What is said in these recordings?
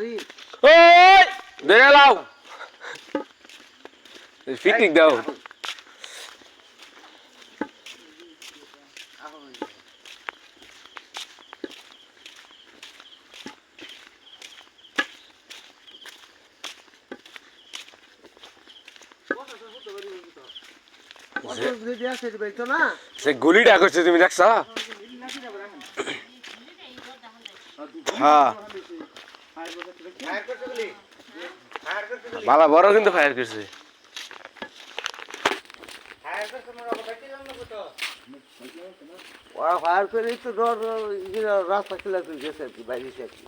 ওই ধরে লাও পিকনিক দাও সে গুলিটা করছে তুমি দেখছো হ্যাঁ বালা বড় কিন্তু ফায়ার করছে ওরা ফায়ার করে তো ধর রাস্তা খেলা গেছে আর কি বাইরে আর কি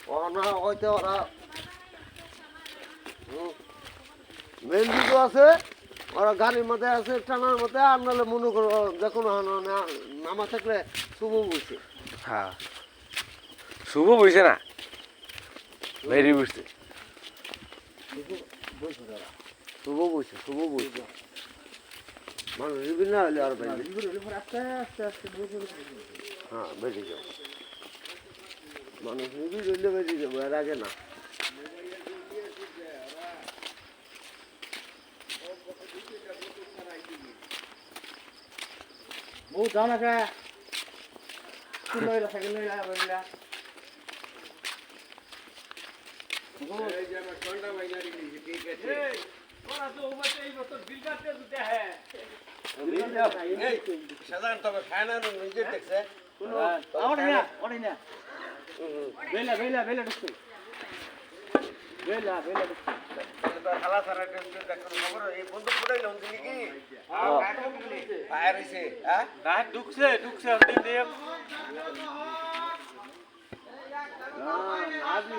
ওরা হয়তো ওরা মেন দিকে আছে ওরা গাড়ির মধ্যে আছে টানার মধ্যে আর নাহলে মনে করো যে কোনো নামা থাকলে শুভ বুঝছে হ্যাঁ শুভ বুঝছে না ভেরি বুঝছে শুভ বুঝছে মানুষ বিভিন্ন হলে আর বাইরে হ্যাঁ বেরিয়ে যাও মানুষ নিবিড় হইলে বেরিয়ে যাবো এর আগে না বউ যাও না কে লইলা সাইকেল লইলা বইলা এই যে আমার ঠান্ডা মাইনারি ঠিক আছে ওরা তো ওমতে এই বছর বিল কাটতে দিতে হ্যাঁ এই সাধারণ তবে খানা নিজে দেখছে ওরে না বেলা দেখছো বেলা দেখছো হালা সারা টেনশন দেখো খবর এই বন্ধু ফুটাইল হচ্ছে কি ফায়ার হইছে হ্যাঁ গায়ে ঢুকছে দিন দেব আদমি